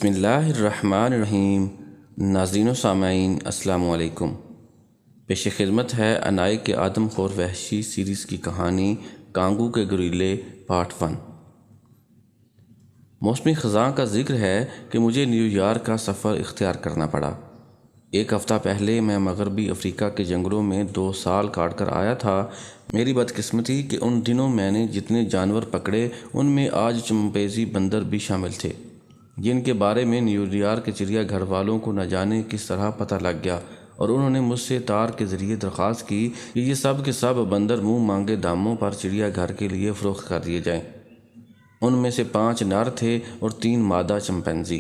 بسم اللہ الرحمن الرحیم۔ ناظرین و سامعین السلام علیکم۔ پیش خدمت ہے انائی کے آدم خور وحشی سیریز کی کہانی کانگو کے گوریلے پارٹ 1۔ موسمی خزاں کا ذکر ہے کہ مجھے نیو یارک کا سفر اختیار کرنا پڑا۔ ایک ہفتہ پہلے میں مغربی افریقہ کے جنگلوں میں 2 سال کاٹ کر آیا تھا۔ میری بدقسمتی کہ ان دنوں میں نے جتنے جانور پکڑے ان میں آج چمپینزی بندر بھی شامل تھے، جن کے بارے میں نیو یارک کے چڑیا گھر والوں کو نہ جانے کس طرح پتہ لگ گیا، اور انہوں نے مجھ سے تار کے ذریعے درخواست کی کہ یہ سب کے سب بندر منہ مانگے داموں پر چڑیا گھر کے لیے فروخت کر دیے جائیں۔ ان میں سے 5 نر تھے اور 3 مادہ چمپینزی۔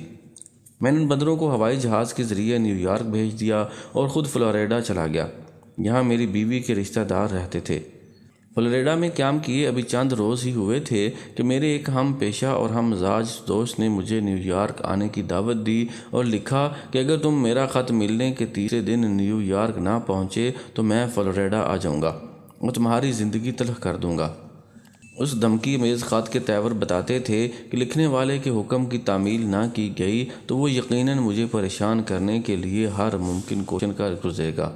میں نے ان بندروں کو ہوائی جہاز کے ذریعے نیو یارک بھیج دیا اور خود فلوریڈا چلا گیا۔ یہاں میری بیوی کے رشتہ دار رہتے تھے۔ فلوریڈا میں قیام کیے ابھی چند روز ہی ہوئے تھے کہ میرے ایک ہم پیشہ اور ہم مزاج دوست نے مجھے نیو یارک آنے کی دعوت دی اور لکھا کہ اگر تم میرا خط ملنے کے تیسرے دن نیو یارک نہ پہنچے تو میں فلوریڈا آ جاؤں گا اور تمہاری زندگی تلخ کر دوں گا۔ اس دھمکی امیز خط کے تیور بتاتے تھے کہ لکھنے والے کے حکم کی تعمیل نہ کی گئی تو وہ یقیناً مجھے پریشان کرنے کے لیے ہر ممکن کوشش کر گزرے گا۔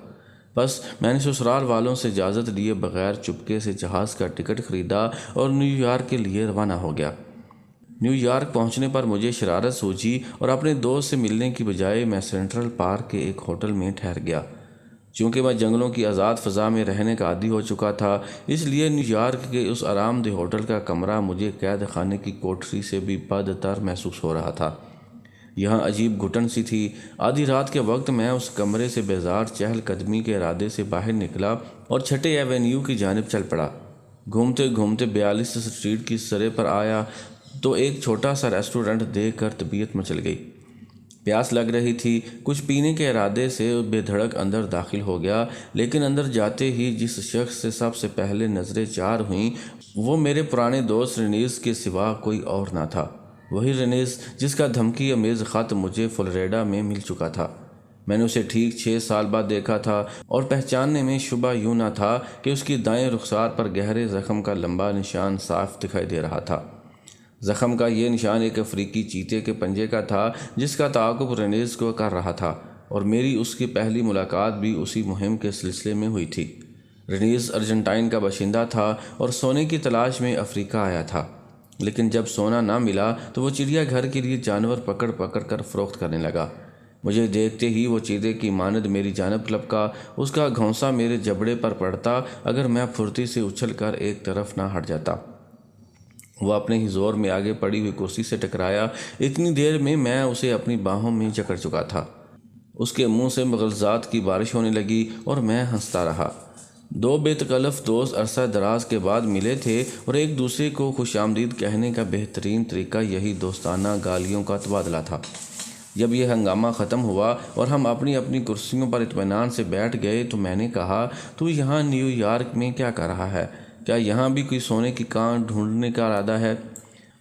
بس میں نے سسرال والوں سے اجازت لیے بغیر چپکے سے جہاز کا ٹکٹ خریدا اور نیو یارک کے لیے روانہ ہو گیا۔ نیو یارک پہنچنے پر مجھے شرارت سوچی اور اپنے دوست سے ملنے کی بجائے میں سینٹرل پارک کے ایک ہوٹل میں ٹھہر گیا۔ چونکہ میں جنگلوں کی آزاد فضا میں رہنے کا عادی ہو چکا تھا، اس لیے نیو یارک کے اس آرام دہ ہوٹل کا کمرہ مجھے قید خانے کی کوٹری سے بھی بدتر محسوس ہو رہا تھا۔ یہاں عجیب گھٹن سی تھی۔ آدھی رات کے وقت میں اس کمرے سے بیزار چہل قدمی کے ارادے سے باہر نکلا اور چھٹے ایونیو کی جانب چل پڑا۔ گھومتے گھومتے 42 اسٹریٹ کی سرے پر آیا تو ایک چھوٹا سا ریسٹورنٹ دیکھ کر طبیعت مچل گئی۔ پیاس لگ رہی تھی۔ کچھ پینے کے ارادے سے بے دھڑک اندر داخل ہو گیا، لیکن اندر جاتے ہی جس شخص سے سب سے پہلے نظریں چار ہوئیں وہ میرے پرانے دوست رینیز کے سوا کوئی اور نہ تھا۔ وہی رینیز جس کا دھمکی امیز خط مجھے فلوریڈا میں مل چکا تھا۔ میں نے اسے ٹھیک 6 سال بعد دیکھا تھا اور پہچاننے میں شبہ یوں نہ تھا کہ اس کی دائیں رخسار پر گہرے زخم کا لمبا نشان صاف دکھائی دے رہا تھا۔ زخم کا یہ نشان ایک افریقی چیتے کے پنجے کا تھا جس کا تعاقب رینیز کو کر رہا تھا، اور میری اس کی پہلی ملاقات بھی اسی مہم کے سلسلے میں ہوئی تھی۔ رینیز ارجنٹائن کا باشندہ تھا اور سونے کی تلاش میں افریقہ آیا تھا، لیکن جب سونا نہ ملا تو وہ چڑیا گھر کے لیے جانور پکڑ پکڑ کر فروخت کرنے لگا۔ مجھے دیکھتے ہی وہ چیتے کی مانند میری جانب لپکا۔ اس کا گھونسا میرے جبڑے پر پڑتا اگر میں پھرتی سے اچھل کر ایک طرف نہ ہٹ جاتا۔ وہ اپنے ہی زور میں آگے پڑی ہوئی کرسی سے ٹکرایا۔ اتنی دیر میں اسے اپنی باہوں میں جکڑ چکا تھا۔ اس کے منہ سے مغلظات کی بارش ہونے لگی اور میں ہنستا رہا۔ 2 بے تکلف دوست عرصہ دراز کے بعد ملے تھے اور ایک دوسرے کو خوش آمدید کہنے کا بہترین طریقہ یہی دوستانہ گالیوں کا تبادلہ تھا۔ جب یہ ہنگامہ ختم ہوا اور ہم اپنی اپنی کرسیوں پر اطمینان سے بیٹھ گئے تو میں نے کہا، تو یہاں نیو یارک میں کیا کر رہا ہے؟ کیا یہاں بھی کوئی سونے کی کان ڈھونڈنے کا ارادہ ہے؟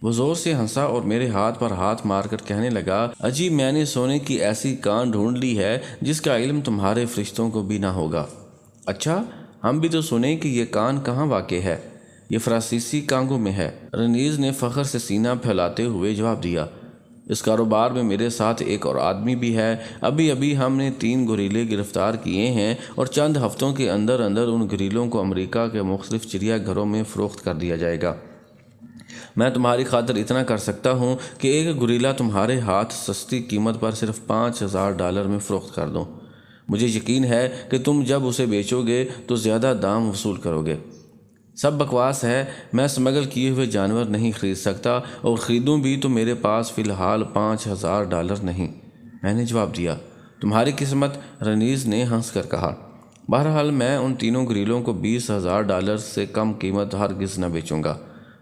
وہ زور سے ہنسا اور میرے ہاتھ پر ہاتھ مار کر کہنے لگا، اجی میں نے سونے کی ایسی کان ڈھونڈ لی ہے جس کا علم تمہارے فرشتوں کو بھی نہ ہوگا۔ اچھا، ہم بھی تو سنیں کہ یہ کان کہاں واقع ہے۔ یہ فرانسیسی کانگو میں ہے، رینیز نے فخر سے سینہ پھیلاتے ہوئے جواب دیا۔ اس کاروبار میں میرے ساتھ ایک اور آدمی بھی ہے۔ ابھی ہم نے 3 گوریلے گرفتار کیے ہیں اور چند ہفتوں کے اندر ان گوریلوں کو امریکہ کے مختلف چڑیا گھروں میں فروخت کر دیا جائے گا۔ میں تمہاری خاطر اتنا کر سکتا ہوں کہ ایک گوریلا تمہارے ہاتھ سستی قیمت پر صرف $5000 میں فروخت کر دوں۔ مجھے یقین ہے کہ تم جب اسے بیچو گے تو زیادہ دام وصول کرو گے۔ سب بکواس ہے۔ میں اسمگل کیے ہوئے جانور نہیں خرید سکتا، اور خریدوں بھی تو میرے پاس فی الحال $5000 نہیں، میں نے جواب دیا۔ تمہاری قسمت، رینیز نے ہنس کر کہا۔ بہرحال میں ان تینوں گوریلوں کو $20000 سے کم قیمت ہرگز نہ بیچوں گا۔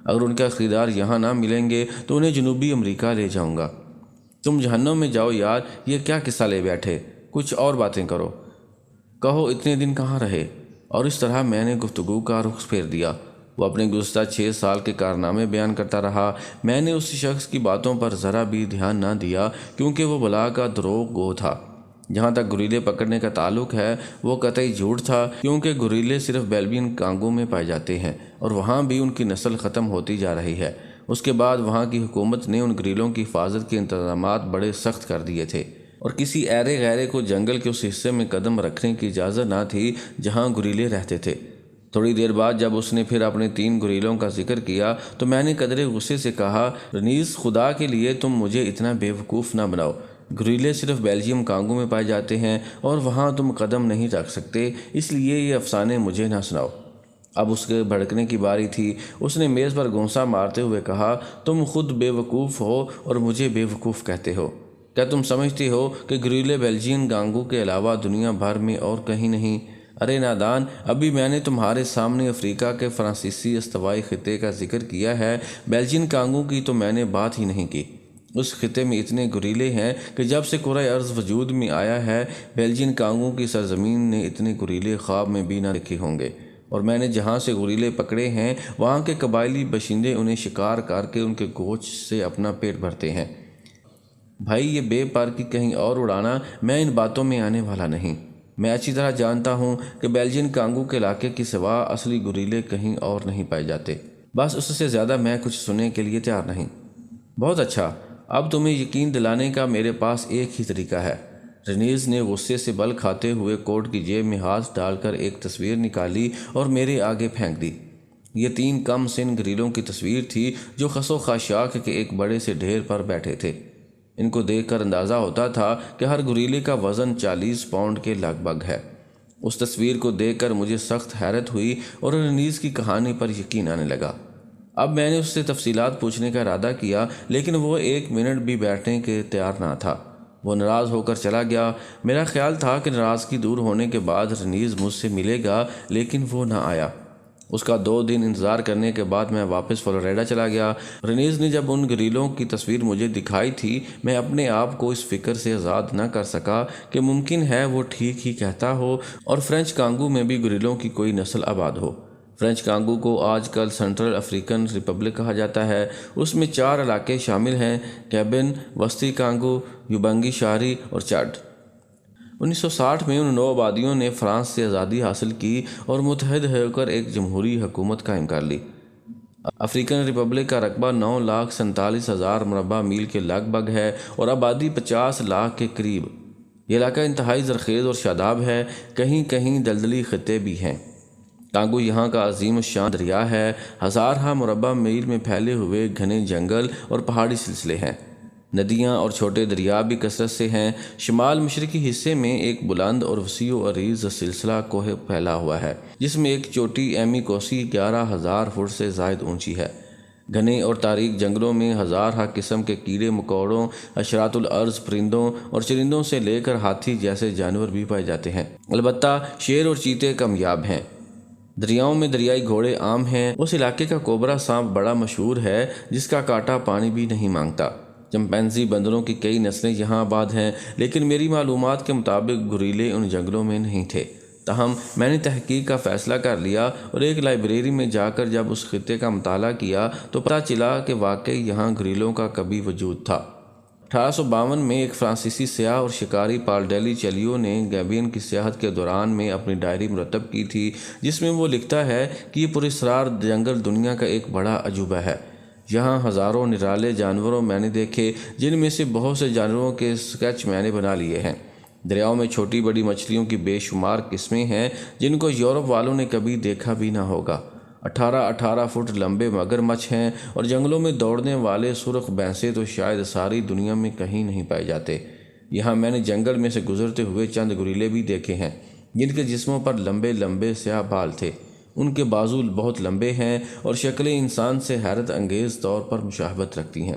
اگر ان کا خریدار یہاں نہ ملیں گے تو انہیں جنوبی امریکہ لے جاؤں گا۔ تم جہنم میں جاؤ یار، یہ کیا قصہ لے بیٹھے؟ کچھ اور باتیں کرو۔ کہو اتنے دن کہاں رہے؟ اور اس طرح میں نے گفتگو کا رخ پھیر دیا۔ وہ اپنے گزشتہ 6 سال کے کارنامے بیان کرتا رہا۔ میں نے اس شخص کی باتوں پر ذرا بھی دھیان نہ دیا کیونکہ وہ بلا کا دروغ گو تھا۔ جہاں تک گوریلے پکڑنے کا تعلق ہے وہ قطعی جھوٹ تھا، کیونکہ گوریلے صرف بیلوین کانگو میں پائے جاتے ہیں اور وہاں بھی ان کی نسل ختم ہوتی جا رہی ہے۔ اس کے بعد وہاں کی حکومت نے ان گریلوں کی حفاظت کے انتظامات بڑے سخت کر دیے تھے اور کسی ایرے غیرے کو جنگل کے اس حصے میں قدم رکھنے کی اجازت نہ تھی جہاں گریلے رہتے تھے۔ تھوڑی دیر بعد جب اس نے پھر اپنے 3 گریلوں کا ذکر کیا تو میں نے قدرے غصے سے کہا، رنیز، خدا کے لیے تم مجھے اتنا بے وقوف نہ بناؤ۔ گریلے صرف بیلجیم کانگو میں پائے جاتے ہیں اور وہاں تم قدم نہیں رکھ سکتے، اس لیے یہ افسانے مجھے نہ سناؤ۔ اب اس کے بھڑکنے کی باری تھی۔ اس نے میز پر گونسا مارتے ہوئے کہا، تم خود بے وقوف ہو اور مجھے بے وقوف کہتے ہو۔ کیا تم سمجھتے ہو کہ گریلے بیلجین کانگو کے علاوہ دنیا بھر میں اور کہیں نہیں؟ ارے نادان، ابھی میں نے تمہارے سامنے افریقہ کے فرانسیسی استوائی خطے کا ذکر کیا ہے، بیلجین کانگو کی تو میں نے بات ہی نہیں کی۔ اس خطے میں اتنے گریلے ہیں کہ جب سے کرۂ ارض وجود میں آیا ہے، بیلجین کانگو کی سرزمین نے اتنے گریلے خواب میں بھی نہ دیکھے ہوں گے، اور میں نے جہاں سے گریلے پکڑے ہیں وہاں کے قبائلی باشندے انہیں شکار کر کے ان کے گوشت سے اپنا پیٹ بھرتے ہیں۔ بھائی، یہ بے پر کی کہیں اور اڑانا، میں ان باتوں میں آنے والا نہیں۔ میں اچھی طرح جانتا ہوں کہ بیلجین کانگو کے علاقے کی سوا اصلی گریلے کہیں اور نہیں پائے جاتے، بس اس سے زیادہ میں کچھ سننے کے لیے تیار نہیں۔ بہت اچھا، اب تمہیں یقین دلانے کا میرے پاس ایک ہی طریقہ ہے۔ رنیز نے غصے سے بل کھاتے ہوئے کوٹ کی جیب میں ہاتھ ڈال کر ایک تصویر نکالی اور میرے آگے پھینک دی۔ یہ 3 کم سن گریلوں کی تصویر تھی جو خس و خاشاک کے ایک بڑے سے ڈھیر پر بیٹھے تھے۔ ان کو دیکھ کر اندازہ ہوتا تھا کہ ہر گریلے کا وزن 40 پاؤنڈ کے لگ بھگ ہے۔ اس تصویر کو دیکھ کر مجھے سخت حیرت ہوئی اور رنیز کی کہانی پر یقین آنے لگا۔ اب میں نے اس سے تفصیلات پوچھنے کا ارادہ کیا، لیکن وہ 1 منٹ بھی بیٹھنے کے تیار نہ تھا۔ وہ ناراض ہو کر چلا گیا۔ میرا خیال تھا کہ ناراضگی دور ہونے کے بعد رنیز مجھ سے ملے گا، لیکن وہ نہ آیا۔ اس کا 2 دن انتظار کرنے کے بعد میں واپس فلوریڈا چلا گیا۔ رنیز نے جب ان گریلوں کی تصویر مجھے دکھائی تھی، میں اپنے آپ کو اس فکر سے آزاد نہ کر سکا کہ ممکن ہے وہ ٹھیک ہی کہتا ہو اور فرینچ کانگو میں بھی گریلوں کی کوئی نسل آباد ہو۔ فرینچ کانگو کو آج کل سنٹرل افریقن ریپبلک کہا جاتا ہے۔ اس میں 4 علاقے شامل ہیں: گیبن، وسطی کانگو، یوبنگی شہری اور چاڈ۔ 1960 میں ان 9 آبادیوں نے فرانس سے آزادی حاصل کی اور متحد ہو کر ایک جمہوری حکومت قائم کر لی۔ افریقن ریپبلک کا رقبہ 9,47,000 مربع میل کے لگ بھگ ہے اور آبادی 50 لاکھ کے قریب۔ یہ علاقہ انتہائی زرخیز اور شاداب ہے، کہیں کہیں دلدلی خطے بھی ہیں۔ کانگو یہاں کا عظیم الشان دریا ہے۔ ہزارہ مربع میل میں پھیلے ہوئے گھنے جنگل اور پہاڑی سلسلے ہیں۔ ندیاں اور چھوٹے دریا بھی کثرت سے ہیں۔ شمال مشرقی حصے میں ایک بلند اور وسیع و عریض سلسلہ کوہ پھیلا ہوا ہے، جس میں ایک چوٹی ایمی کوسی 11,000 فٹ سے زائد اونچی ہے۔ گھنے اور تاریک جنگلوں میں ہزارہ قسم کے کیڑے مکوڑوں، حشرات الارض، پرندوں اور چرندوں سے لے کر ہاتھی جیسے جانور بھی پائے جاتے ہیں۔ البتہ شیر اور چیتے کمیاب ہیں۔ دریاؤں میں دریائی گھوڑے عام ہیں۔ اس علاقے کا کوبرا سانپ بڑا مشہور ہے، جس کا کانٹا پانی بھی نہیں مانگتا۔ چمپینزی بندروں کی کئی نسلیں یہاں آباد ہیں، لیکن میری معلومات کے مطابق گریلے ان جنگلوں میں نہیں تھے۔ تاہم میں نے تحقیق کا فیصلہ کر لیا اور ایک لائبریری میں جا کر جب اس خطے کا مطالعہ کیا تو پتہ چلا کہ واقعی یہاں گریلوں کا کبھی وجود تھا۔ 1852 میں ایک فرانسیسی سیاح اور شکاری پال ڈیلی چیلیو نے گیبین کی سیاحت کے دوران میں اپنی ڈائری مرتب کی تھی، جس میں وہ لکھتا ہے کہ یہ پراسرار جنگل دنیا کا ایک بڑا عجوبہ ہے۔ یہاں ہزاروں نرالے جانوروں میں نے دیکھے، جن میں سے بہت سے جانوروں کے اسکیچ میں نے بنا لیے ہیں۔ دریاؤں میں چھوٹی بڑی مچھلیوں کی بے شمار قسمیں ہیں جن کو یورپ والوں نے کبھی دیکھا بھی نہ ہوگا۔ 18 فٹ لمبے مگر مچھ ہیں اور جنگلوں میں دوڑنے والے سرخ بھینسے تو شاید ساری دنیا میں کہیں نہیں پائے جاتے۔ یہاں میں نے جنگل میں سے گزرتے ہوئے چند گریلے بھی دیکھے ہیں جن کے جسموں پر لمبے لمبے سیاہ بال تھے۔ ان کے بازو بہت لمبے ہیں اور شکلیں انسان سے حیرت انگیز طور پر مشابہت رکھتی ہیں۔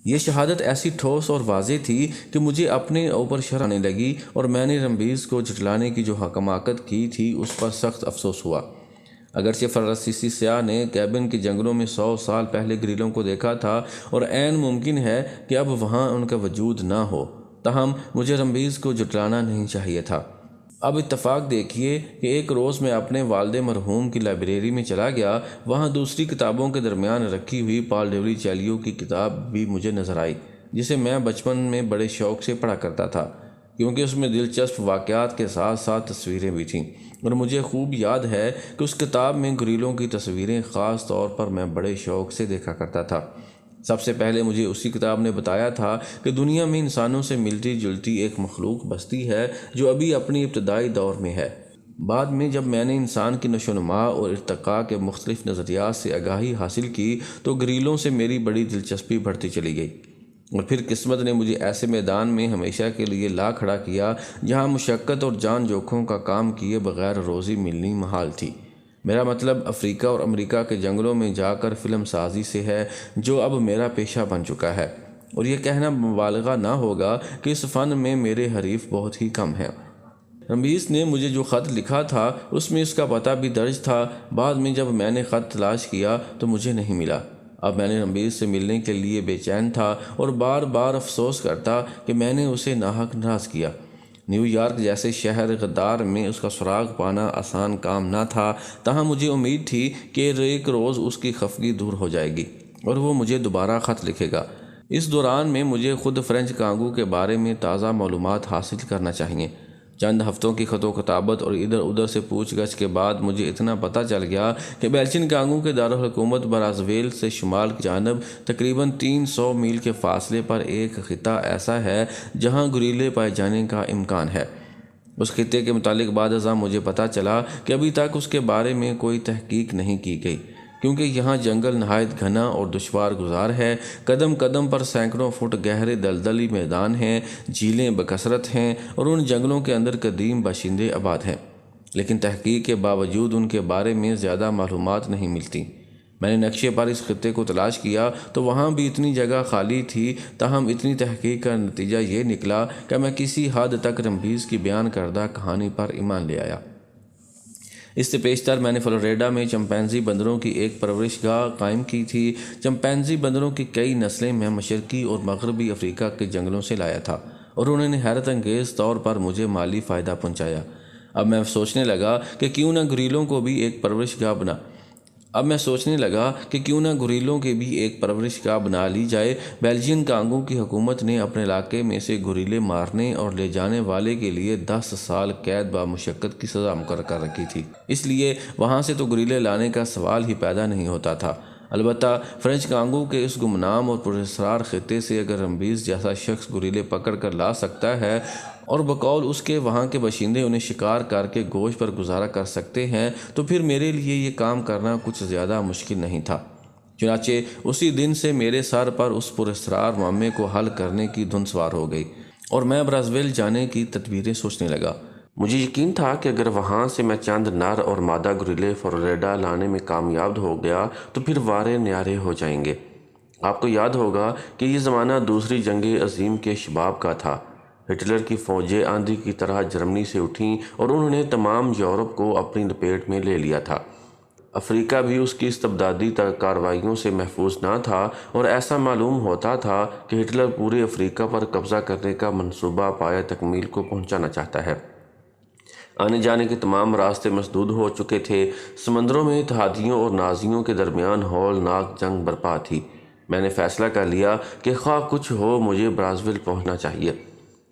یہ شہادت ایسی ٹھوس اور واضح تھی کہ مجھے اپنے اوپر شرم آنے لگی اور میں نے رمبیز کو جھٹلانے کی جو حماقت کی تھی اس پر سخت افسوس ہوا۔ اگرچہ فرانسیسی سیاح نے گیبن کے جنگلوں میں 100 سال پہلے گریلوں کو دیکھا تھا اور عین ممکن ہے کہ اب وہاں ان کا وجود نہ ہو، تاہم مجھے رمبیز کو جھٹلانا نہیں چاہیے تھا۔ اب اتفاق دیکھیے کہ ایک روز میں اپنے والد مرحوم کی لائبریری میں چلا گیا۔ وہاں دوسری کتابوں کے درمیان رکھی ہوئی پال ڈیلی چیلیو کی کتاب بھی مجھے نظر آئی، جسے میں بچپن میں بڑے شوق سے پڑھا کرتا تھا۔ کیونکہ اس میں دلچسپ واقعات کے ساتھ ساتھ تصویریں بھی تھیں، اور مجھے خوب یاد ہے کہ اس کتاب میں گریلوں کی تصویریں خاص طور پر میں بڑے شوق سے دیکھا کرتا تھا۔ سب سے پہلے مجھے اسی کتاب نے بتایا تھا کہ دنیا میں انسانوں سے ملتی جلتی ایک مخلوق بستی ہے جو ابھی اپنی ابتدائی دور میں ہے۔ بعد میں جب میں نے انسان کی نشو و نما اور ارتقاء کے مختلف نظریات سے آگاہی حاصل کی تو گریلوں سے میری بڑی دلچسپی بڑھتی چلی گئی، اور پھر قسمت نے مجھے ایسے میدان میں ہمیشہ کے لیے لا کھڑا کیا جہاں مشقت اور جان جوکھوں کا کام کیے بغیر روزی ملنی محال تھی۔ میرا مطلب افریقہ اور امریکہ کے جنگلوں میں جا کر فلم سازی سے ہے، جو اب میرا پیشہ بن چکا ہے، اور یہ کہنا مبالغہ نہ ہوگا کہ اس فن میں میرے حریف بہت ہی کم ہیں۔ رمیز نے مجھے جو خط لکھا تھا اس میں اس کا پتہ بھی درج تھا۔ بعد میں جب میں نے خط تلاش کیا تو مجھے نہیں ملا۔ اب میں نے رمیز سے ملنے کے لیے بے چین تھا اور بار بار افسوس کرتا کہ میں نے اسے ناحق ناراض کیا۔ نیو یارک جیسے شہر غدار میں اس کا سراغ پانا آسان کام نہ تھا، تاہم مجھے امید تھی کہ ایک روز اس کی خفگی دور ہو جائے گی اور وہ مجھے دوبارہ خط لکھے گا۔ اس دوران میں مجھے خود فرینچ کانگو کے بارے میں تازہ معلومات حاصل کرنا چاہیے۔ چند ہفتوں کی خط و کتابت اور ادھر ادھر سے پوچھ گچھ کے بعد مجھے اتنا پتہ چل گیا کہ بیلچن کانگو کے دارالحکومت برازویل سے شمال کی جانب تقریباً 300 میل کے فاصلے پر ایک خطہ ایسا ہے جہاں گریلے پائے جانے کا امکان ہے۔ اس خطے کے متعلق بعد ازاں مجھے پتہ چلا کہ ابھی تک اس کے بارے میں کوئی تحقیق نہیں کی گئی، کیونکہ یہاں جنگل نہایت گھنا اور دشوار گزار ہے۔ قدم قدم پر سینکڑوں فٹ گہرے دلدلی میدان ہیں، جھیلیں بکثرت ہیں، اور ان جنگلوں کے اندر قدیم باشندے آباد ہیں، لیکن تحقیق کے باوجود ان کے بارے میں زیادہ معلومات نہیں ملتی۔ میں نے نقشے پر اس خطے کو تلاش کیا تو وہاں بھی اتنی جگہ خالی تھی، تاہم اتنی تحقیق کا نتیجہ یہ نکلا کہ میں کسی حد تک رمبیز کی بیان کردہ کہانی پر ایمان لے آیا۔ اس سے پیشتر میں نے فلوریڈا میں چمپینزی بندروں کی ایک پرورش گاہ قائم کی تھی۔ چمپینزی بندروں کی کئی نسلیں میں مشرقی اور مغربی افریقہ کے جنگلوں سے لایا تھا، اور انہوں نے حیرت انگیز طور پر مجھے مالی فائدہ پہنچایا۔ اب میں سوچنے لگا کہ کیوں نہ گریلوں کی بھی ایک پرورش گاہ بنا لی جائے۔ بیلجین کانگو کی حکومت نے اپنے علاقے میں سے گریلے مارنے اور لے جانے والے کے لیے 10 سال قید با مشقت کی سزا مقرر کر رکھی تھی، اس لیے وہاں سے تو گریلے لانے کا سوال ہی پیدا نہیں ہوتا تھا۔ البتہ فرینچ کانگو کے اس گمنام اور پراسرار خطے سے اگر رمبیز جیسا شخص گریلے پکڑ کر لا سکتا ہے اور بقول اس کے وہاں کے باشندے انہیں شکار کر کے گوشت پر گزارا کر سکتے ہیں تو پھر میرے لیے یہ کام کرنا کچھ زیادہ مشکل نہیں تھا۔ چنانچہ اسی دن سے میرے سر پر اس پراسرار معمے کو حل کرنے کی دھن سوار ہو گئی اور میں برازیل جانے کی تدبیریں سوچنے لگا۔ مجھے یقین تھا کہ اگر وہاں سے میں چند نر اور مادہ گریلے فلوریڈا لانے میں کامیاب ہو گیا تو پھر وارے نیارے ہو جائیں گے۔ آپ کو یاد ہوگا کہ یہ زمانہ دوسری جنگ عظیم کے شباب کا تھا۔ ہٹلر کی فوجیں آندھی کی طرح جرمنی سے اٹھیں اور انہوں نے تمام یورپ کو اپنی لپیٹ میں لے لیا تھا۔ افریقہ بھی اس کی استبدادی کارروائیوں سے محفوظ نہ تھا، اور ایسا معلوم ہوتا تھا کہ ہٹلر پورے افریقہ پر قبضہ کرنے کا منصوبہ پایہ تکمیل کو پہنچانا چاہتا ہے۔ آنے جانے کے تمام راستے مسدود ہو چکے تھے۔ سمندروں میں اتحادیوں اور نازیوں کے درمیان ہولناک جنگ برپا تھی۔ میں نے فیصلہ کر لیا کہ خواہ کچھ ہو مجھے برازیل پہنچنا چاہیے۔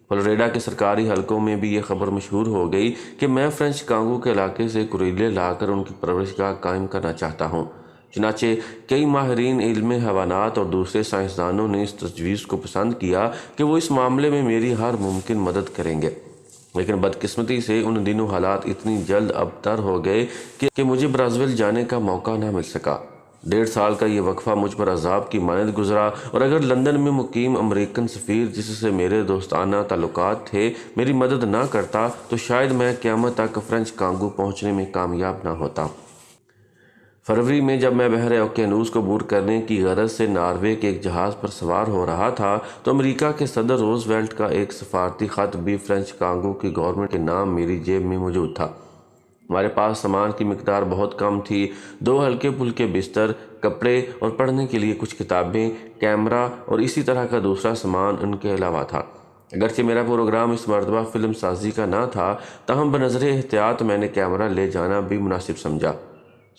فلوریڈا کے سرکاری حلقوں میں بھی یہ خبر مشہور ہو گئی کہ میں فرینچ کانگو کے علاقے سے گریلے لا کر ان کی پرورش گاہ قائم کرنا چاہتا ہوں۔ چنانچہ کئی ماہرین علم حیوانات اور دوسرے سائنسدانوں نے اس تجویز کو پسند کیا کہ وہ اس معاملے میں میری ہر ممکن مدد کریں گے، لیکن بدقسمتی سے ان دنوں حالات اتنی جلد ابتر ہو گئے کہ مجھے برازیل جانے کا موقع نہ مل سکا۔ 1.5 سال کا یہ وقفہ مجھ پر عذاب کی مانند گزرا، اور اگر لندن میں مقیم امریکن سفیر جس سے میرے دوستانہ تعلقات تھے میری مدد نہ کرتا تو شاید میں قیامت تک فرینچ کانگو پہنچنے میں کامیاب نہ ہوتا۔ فروری میں جب میں بحر اوقیانوس کو عبور کرنے کی غرض سے ناروے کے ایک جہاز پر سوار ہو رہا تھا تو امریکہ کے صدر روزویلٹ کا ایک سفارتی خط بھی فرینچ کانگو کی گورنمنٹ کے نام میری جیب میں موجود تھا۔ ہمارے پاس سامان کی مقدار بہت کم تھی۔ 2 ہلکے پھلکے بستر، کپڑے اور پڑھنے کے لیے کچھ کتابیں، کیمرہ اور اسی طرح کا دوسرا سامان ان کے علاوہ تھا۔ اگرچہ میرا پروگرام اس مرتبہ فلم سازی کا نہ تھا، تاہم بنظر احتیاط میں نے کیمرہ لے جانا بھی مناسب سمجھا۔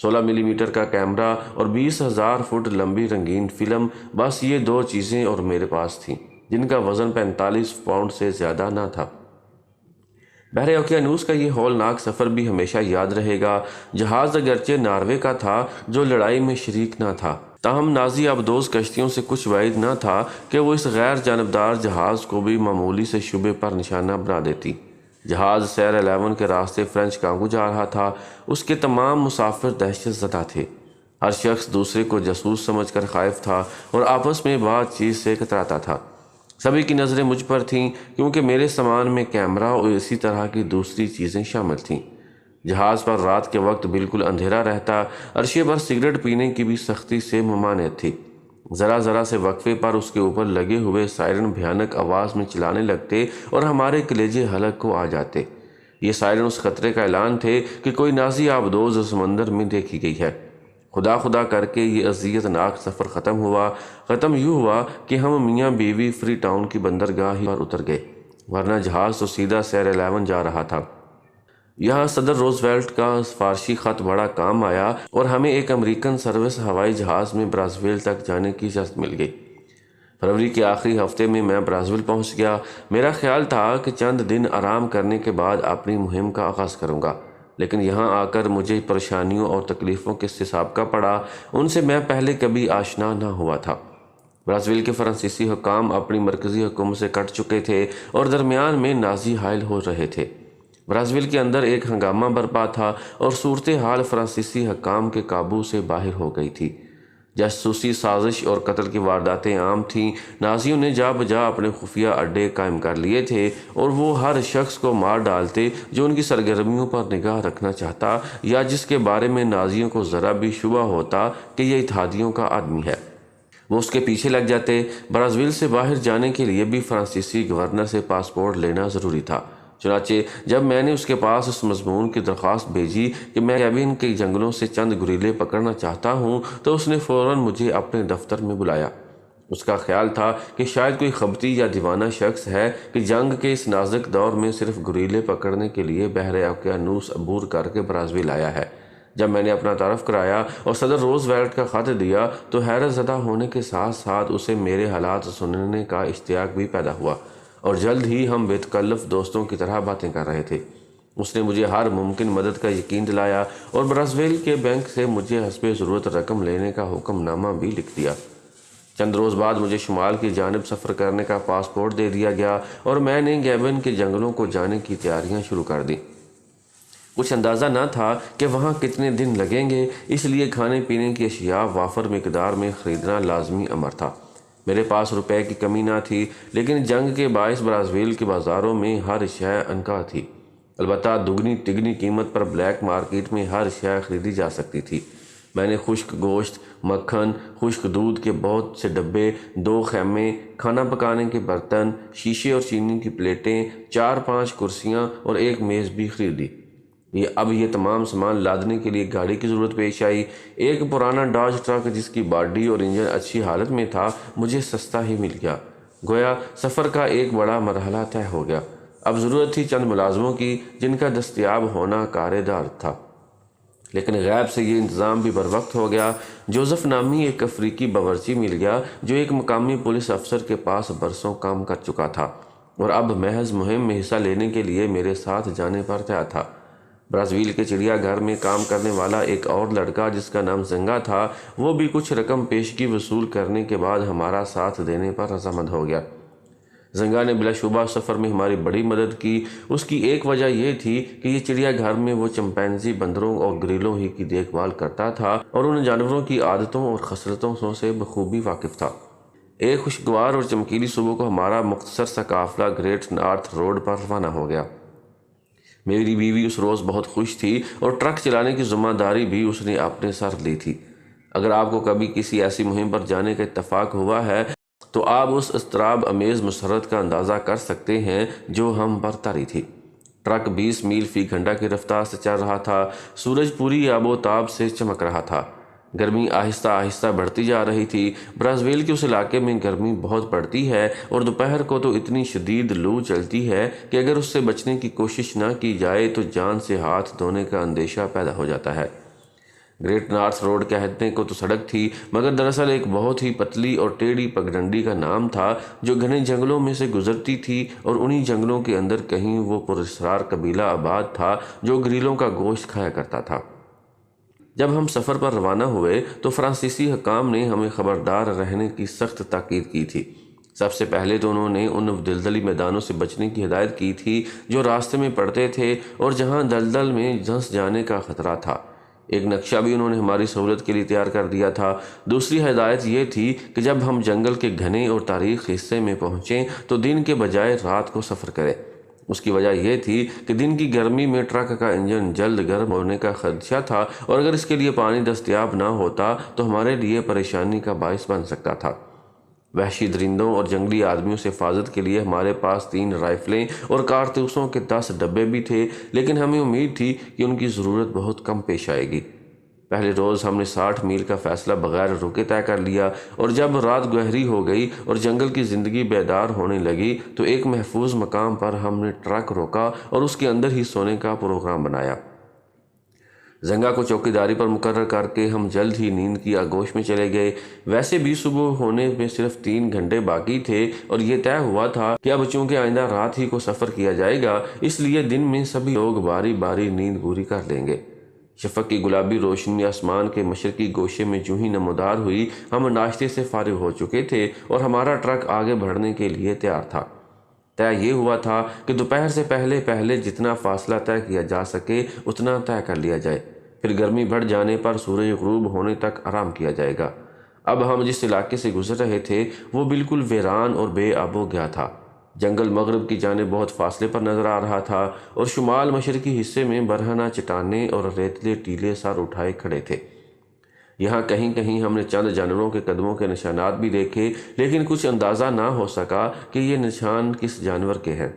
16 ملی میٹر کا کیمرہ اور 20,000 فٹ لمبی رنگین فلم، بس یہ 2 چیزیں اور میرے پاس تھیں، جن کا وزن 45 پاؤنڈ سے زیادہ نہ تھا۔ بحر اوقیانوس کا یہ ہولناک سفر بھی ہمیشہ یاد رہے گا۔ جہاز اگرچہ ناروے کا تھا جو لڑائی میں شریک نہ تھا، تاہم نازی آبدوز کشتیوں سے کچھ بعید نہ تھا کہ وہ اس غیر جانبدار جہاز کو بھی معمولی سے شبے پر نشانہ بنا دیتی۔ جہاز سیر 11 کے راستے فرینچ کانگو جا رہا تھا۔ اس کے تمام مسافر دہشت زدہ تھے۔ ہر شخص دوسرے کو جاسوس سمجھ کر خائف تھا اور آپس میں بات چیت سے کتراتا تھا۔ سبھی کی نظریں مجھ پر تھیں کیونکہ میرے سامان میں کیمرہ اور اسی طرح کی دوسری چیزیں شامل تھیں۔ جہاز پر رات کے وقت بالکل اندھیرا رہتا، عرصے پر سگریٹ پینے کی بھی سختی سے ممانعت تھی۔ ذرا ذرا سے وقفے پر اس کے اوپر لگے ہوئے سائرن بھیانک آواز میں چلانے لگتے اور ہمارے کلیجے حلق کو آ جاتے۔ یہ سائرن اس خطرے کا اعلان تھے کہ کوئی نازی آبدوز سمندر میں دیکھی گئی ہے۔ خدا خدا کر کے یہ اذیت ناک سفر ختم یوں ہوا کہ ہم میاں بیوی فری ٹاؤن کی بندرگاہ پر اتر گئے، ورنہ جہاز تو سیدھا سیر 11 جا رہا تھا۔ یہاں صدر روزویلٹ کا سفارشی خط بڑا کام آیا اور ہمیں ایک امریکن سروس ہوائی جہاز میں برازیل تک جانے کی اجازت مل گئی۔ فروری کے آخری ہفتے میں برازیل پہنچ گیا۔ میرا خیال تھا کہ چند دن آرام کرنے کے بعد اپنی مہم کا آغاز کروں گا، لیکن یہاں آ کر مجھے پریشانیوں اور تکلیفوں کے سابقہ پڑا، ان سے میں پہلے کبھی آشنا نہ ہوا تھا۔ برازیل کے فرانسیسی حکام اپنی مرکزی حکومت سے کٹ چکے تھے اور درمیان میں نازی حائل ہو رہے تھے۔ برازیل کے اندر ایک ہنگامہ برپا تھا اور صورتحال فرانسیسی حکام کے قابو سے باہر ہو گئی تھی۔ جاسوسی سازش اور قتل کی وارداتیں عام تھیں۔ نازیوں نے جا بجا اپنے خفیہ اڈے قائم کر لیے تھے اور وہ ہر شخص کو مار ڈالتے جو ان کی سرگرمیوں پر نگاہ رکھنا چاہتا یا جس کے بارے میں نازیوں کو ذرا بھی شبہ ہوتا کہ یہ اتحادیوں کا آدمی ہے۔ وہ اس کے پیچھے لگ جاتے۔ برازیل سے باہر جانے کے لیے بھی فرانسیسی گورنر سے پاسپورٹ لینا ضروری تھا۔ چنانچہ جب میں نے اس کے پاس اس مضمون کی درخواست بھیجی کہ میں کیریبین کے جنگلوں سے چند گوریلے پکڑنا چاہتا ہوں تو اس نے فوراً مجھے اپنے دفتر میں بلایا۔ اس کا خیال تھا کہ شاید کوئی خبطی یا دیوانہ شخص ہے کہ جنگ کے اس نازک دور میں صرف گوریلے پکڑنے کے لیے بحر اوقیانوس عبور کر کے برازیل آیا ہے۔ جب میں نے اپنا تعارف کرایا اور صدر روزویلٹ کا خط دیا تو حیرت زدہ ہونے کے ساتھ ساتھ اسے میرے حالات سننے کا اشتیاق بھی پیدا ہوا، اور جلد ہی ہم بے تکلف دوستوں کی طرح باتیں کر رہے تھے۔ اس نے مجھے ہر ممکن مدد کا یقین دلایا اور برازیل کے بینک سے مجھے حسب ضرورت رقم لینے کا حکم نامہ بھی لکھ دیا۔ چند روز بعد مجھے شمال کی جانب سفر کرنے کا پاسپورٹ دے دیا گیا اور میں نے کیریبین کے جنگلوں کو جانے کی تیاریاں شروع کر دیں۔ کچھ اندازہ نہ تھا کہ وہاں کتنے دن لگیں گے، اس لیے کھانے پینے کی اشیاء وافر مقدار میں خریدنا لازمی امر تھا۔ میرے پاس روپے کی کمی نہ تھی، لیکن جنگ کے باعث برازیل کے بازاروں میں ہر شے انکا تھی۔ البتہ دگنی تگنی قیمت پر بلیک مارکیٹ میں ہر شے خریدی جا سکتی تھی۔ میں نے خشک گوشت، مکھن، خشک دودھ کے بہت سے ڈبے، 2 خیمے، کھانا پکانے کے برتن، شیشے اور چینی کی پلیٹیں، 4-5 کرسیاں اور ایک میز بھی خریدی۔ اب یہ تمام سامان لادنے کے لیے گاڑی کی ضرورت پیش آئی۔ ایک پرانا ڈاج ٹرک جس کی باڈی اور انجن اچھی حالت میں تھا مجھے سستا ہی مل گیا۔ گویا سفر کا ایک بڑا مرحلہ طے ہو گیا۔ اب ضرورت تھی چند ملازموں کی جن کا دستیاب ہونا کار دار تھا، لیکن غیب سے یہ انتظام بھی بروقت ہو گیا۔ جوزف نامی ایک افریقی باورچی مل گیا جو ایک مقامی پولیس افسر کے پاس برسوں کام کر چکا تھا اور اب محض مہم میں حصہ لینے کے لیے میرے ساتھ جانے پر تیار تھا۔ برازیل کے چڑیا گھر میں کام کرنے والا ایک اور لڑکا جس کا نام زنگا تھا، وہ بھی کچھ رقم پیشگی وصول کرنے کے بعد ہمارا ساتھ دینے پر رضامند ہو گیا۔ زنگا نے بلا شبہ سفر میں ہماری بڑی مدد کی۔ اس کی ایک وجہ یہ تھی کہ یہ چڑیا گھر میں وہ چمپینزی بندروں اور گریلوں ہی کی دیکھ بھال کرتا تھا اور ان جانوروں کی عادتوں اور خصلتوں سے بخوبی واقف تھا۔ ایک خوشگوار اور چمکیلی صبح کو ہمارا مختصر سا قافلہ گریٹ نارتھ روڈ پر روانہ ہو گیا۔ میری بیوی اس روز بہت خوش تھی اور ٹرک چلانے کی ذمہ داری بھی اس نے اپنے سر لی تھی۔ اگر آپ کو کبھی کسی ایسی مہم پر جانے کا اتفاق ہوا ہے تو آپ اس اضطراب امیز مسرت کا اندازہ کر سکتے ہیں جو ہم پر طاری تھی۔ ٹرک 20 میل فی گھنٹہ کی رفتار سے چل رہا تھا۔ سورج پوری آب و تاب سے چمک رہا تھا۔ گرمی آہستہ آہستہ بڑھتی جا رہی تھی۔ برازیل کے اس علاقے میں گرمی بہت پڑتی ہے اور دوپہر کو تو اتنی شدید لو چلتی ہے کہ اگر اس سے بچنے کی کوشش نہ کی جائے تو جان سے ہاتھ دھونے کا اندیشہ پیدا ہو جاتا ہے۔ گریٹ نارتھ روڈ کہنے کو تو سڑک تھی، مگر دراصل ایک بہت ہی پتلی اور ٹیڑھی پگڈنڈی کا نام تھا جو گھنے جنگلوں میں سے گزرتی تھی، اور انہی جنگلوں کے اندر کہیں وہ پراسرار قبیلہ آباد تھا جو گریلوں کا گوشت کھایا کرتا تھا۔ جب ہم سفر پر روانہ ہوئے تو فرانسیسی حکام نے ہمیں خبردار رہنے کی سخت تاکید کی تھی۔ سب سے پہلے تو انہوں نے ان دلدلی میدانوں سے بچنے کی ہدایت کی تھی جو راستے میں پڑتے تھے اور جہاں دلدل میں دھنس جانے کا خطرہ تھا۔ ایک نقشہ بھی انہوں نے ہماری سہولت کے لیے تیار کر دیا تھا۔ دوسری ہدایت یہ تھی کہ جب ہم جنگل کے گھنے اور تاریک حصے میں پہنچیں تو دن کے بجائے رات کو سفر کریں۔ اس کی وجہ یہ تھی کہ دن کی گرمی میں ٹرک کا انجن جلد گرم ہونے کا خدشہ تھا، اور اگر اس کے لیے پانی دستیاب نہ ہوتا تو ہمارے لیے پریشانی کا باعث بن سکتا تھا۔ وحشی درندوں اور جنگلی آدمیوں سے حفاظت کے لیے ہمارے پاس 3 رائفلیں اور کارتوسوں کے 10 ڈبے بھی تھے، لیکن ہمیں امید تھی کہ ان کی ضرورت بہت کم پیش آئے گی۔ پہلے روز ہم نے 60 میل کا فاصلہ بغیر رکے طے کر لیا، اور جب رات گہری ہو گئی اور جنگل کی زندگی بیدار ہونے لگی تو ایک محفوظ مقام پر ہم نے ٹرک روکا اور اس کے اندر ہی سونے کا پروگرام بنایا۔ زنگا کو چوکیداری پر مقرر کر کے ہم جلد ہی نیند کی آغوش میں چلے گئے۔ ویسے بھی صبح ہونے میں صرف 3 گھنٹے باقی تھے، اور یہ طے ہوا تھا کہ اب چونکہ آئندہ رات ہی کو سفر کیا جائے گا، اس لیے دن میں سبھی لوگ باری باری نیند پوری کر لیں گے۔ شفق کی گلابی روشنی آسمان کے مشرقی گوشے میں جو ہی نمودار ہوئی، ہم ناشتے سے فارغ ہو چکے تھے اور ہمارا ٹرک آگے بڑھنے کے لیے تیار تھا۔ طے یہ ہوا تھا کہ دوپہر سے پہلے جتنا فاصلہ طے کیا جا سکے اتنا طے کر لیا جائے، پھر گرمی بڑھ جانے پر سورج غروب ہونے تک آرام کیا جائے گا۔ اب ہم جس علاقے سے گزر رہے تھے وہ بالکل ویران اور بے آب و گیا تھا۔ جنگل مغرب کی جانب بہت فاصلے پر نظر آ رہا تھا، اور شمال مشرقی حصے میں برہنہ چٹانیں اور ریتلے ٹیلے سر اٹھائے کھڑے تھے۔ یہاں کہیں کہیں ہم نے چند جانوروں کے قدموں کے نشانات بھی دیکھے، لیکن کچھ اندازہ نہ ہو سکا کہ یہ نشان کس جانور کے ہیں۔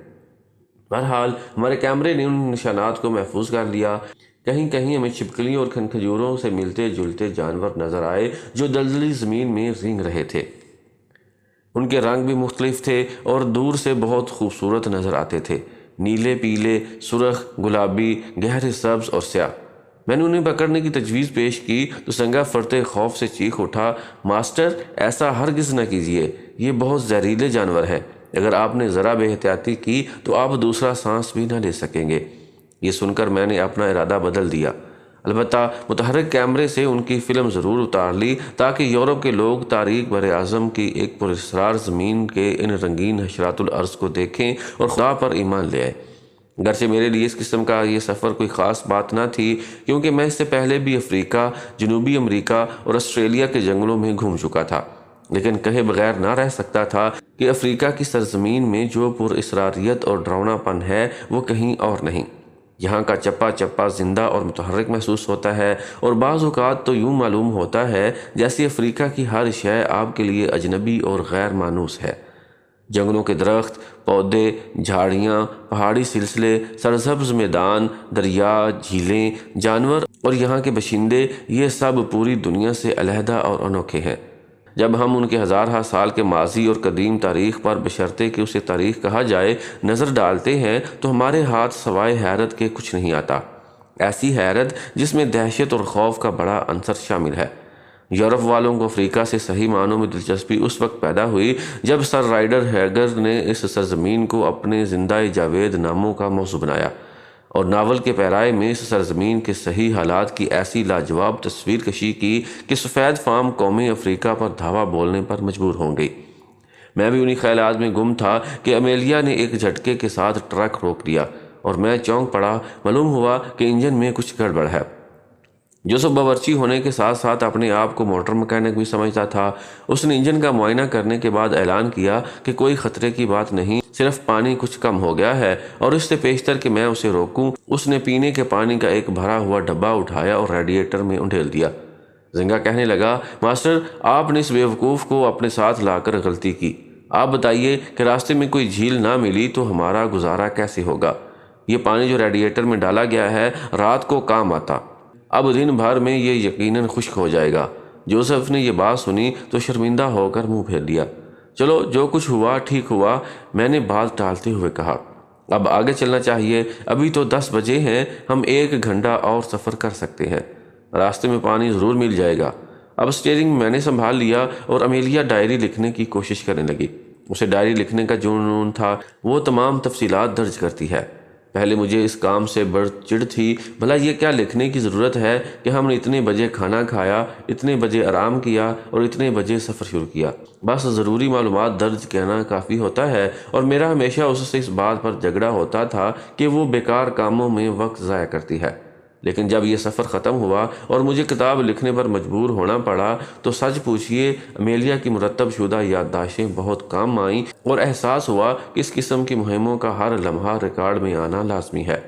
بہرحال ہمارے کیمرے نے ان نشانات کو محفوظ کر لیا۔ کہیں کہیں ہمیں چھپکلیوں اور کھجوروں سے ملتے جلتے جانور نظر آئے جو دلدلی زمین میں رینگ رہے تھے۔ ان کے رنگ بھی مختلف تھے اور دور سے بہت خوبصورت نظر آتے تھے، نیلے، پیلے، سرخ، گلابی، گہرے سبز اور سیاہ۔ میں نے انہیں پکڑنے کی تجویز پیش کی تو سنگا فرتے خوف سے چیخ اٹھا، ماسٹر ایسا ہرگز نہ کیجیے، یہ بہت زہریلے جانور ہے، اگر آپ نے ذرا بے احتیاطی کی تو آپ دوسرا سانس بھی نہ لے سکیں گے۔ یہ سن کر میں نے اپنا ارادہ بدل دیا۔ البتہ متحرک کیمرے سے ان کی فلم ضرور اتار لی تاکہ یورپ کے لوگ تاریک بر اعظم کی ایک پراسرار زمین کے ان رنگین حشرات الارض کو دیکھیں اور خدا پر ایمان لے آئیں۔ گرچہ میرے لیے اس قسم کا یہ سفر کوئی خاص بات نہ تھی، کیونکہ میں اس سے پہلے بھی افریقہ، جنوبی امریکہ اور آسٹریلیا کے جنگلوں میں گھوم چکا تھا، لیکن کہے بغیر نہ رہ سکتا تھا کہ افریقہ کی سرزمین میں جو پراسراریت اور ڈراؤنا پن ہے وہ کہیں اور نہیں۔ یہاں کا چپا چپا زندہ اور متحرک محسوس ہوتا ہے، اور بعض اوقات تو یوں معلوم ہوتا ہے جیسے افریقہ کی ہر شے آپ کے لیے اجنبی اور غیر مانوس ہے۔ جنگلوں کے درخت، پودے، جھاڑیاں، پہاڑی سلسلے، سرسبز میدان، دریا، جھیلیں، جانور اور یہاں کے باشندے، یہ سب پوری دنیا سے علیحدہ اور انوکھے ہیں۔ جب ہم ان کے ہزارہ سال کے ماضی اور قدیم تاریخ پر، بشرطے کہ اسے تاریخ کہا جائے، نظر ڈالتے ہیں تو ہمارے ہاتھ سوائے حیرت کے کچھ نہیں آتا، ایسی حیرت جس میں دہشت اور خوف کا بڑا عنصر شامل ہے۔ یورپ والوں کو افریقہ سے صحیح معنوں میں دلچسپی اس وقت پیدا ہوئی جب سر رائڈر ہیگر نے اس سرزمین کو اپنے زندہ جاوید ناموں کا موضوع بنایا، اور ناول کے پیرائے میں اس سرزمین کے صحیح حالات کی ایسی لاجواب تصویر کشی کی کہ سفید فام قومیں افریقہ پر دھاوا بولنے پر مجبور ہوں گئی۔ میں بھی انہی خیالات میں گم تھا کہ امیلیا نے ایک جھٹکے کے ساتھ ٹرک روک دیا، اور میں چونک پڑا۔ معلوم ہوا کہ انجن میں کچھ گڑبڑ ہے۔ جو سب باورچی ہونے کے ساتھ ساتھ اپنے آپ کو موٹر مکینک بھی سمجھتا تھا، اس نے انجن کا معائنہ کرنے کے بعد اعلان کیا کہ کوئی خطرے کی بات نہیں، صرف پانی کچھ کم ہو گیا ہے، اور اس سے پیشتر کہ میں اسے روکوں، اس نے پینے کے پانی کا ایک بھرا ہوا ڈبہ اٹھایا اور ریڈیٹر میں انڈیل دیا۔ زنگا کہنے لگا، ماسٹر آپ نے اس بیوقوف کو اپنے ساتھ لا کر غلطی کی۔ آپ بتائیے کہ راستے میں کوئی جھیل نہ ملی تو ہمارا گزارا کیسے ہوگا؟ یہ پانی جو ریڈیٹر میں ڈالا گیا ہے رات کو کام آتا، اب دن بھر میں یہ یقیناً خشک ہو جائے گا۔ جوزف نے یہ بات سنی تو شرمندہ ہو کر منہ پھیر لیا۔ چلو جو کچھ ہوا ٹھیک ہوا، میں نے بات ٹالتے ہوئے کہا، اب آگے چلنا چاہیے، ابھی تو 10 بجے ہیں، ہم 1 گھنٹہ اور سفر کر سکتے ہیں۔ راستے میں پانی ضرور مل جائے گا۔ اب اسٹیئرنگ میں نے سنبھال لیا اور امیلیہ ڈائری لکھنے کی کوشش کرنے لگی۔ اسے ڈائری لکھنے کا جنون تھا، وہ تمام تفصیلات درج کرتی ہے۔ پہلے مجھے اس کام سے بڑھ چڑھ تھی، بھلا یہ کیا لکھنے کی ضرورت ہے کہ ہم نے اتنے بجے کھانا کھایا، اتنے بجے آرام کیا اور اتنے بجے سفر شروع کیا۔ بس ضروری معلومات درج کرنا کافی ہوتا ہے، اور میرا ہمیشہ اس سے اس بات پر جھگڑا ہوتا تھا کہ وہ بیکار کاموں میں وقت ضائع کرتی ہے۔ لیکن جب یہ سفر ختم ہوا اور مجھے کتاب لکھنے پر مجبور ہونا پڑا تو سچ پوچھئے امیلیہ کی مرتب شدہ یادداشتیں بہت کام آئیں، اور احساس ہوا کہ اس قسم کی مہموں کا ہر لمحہ ریکارڈ میں آنا لازمی ہے۔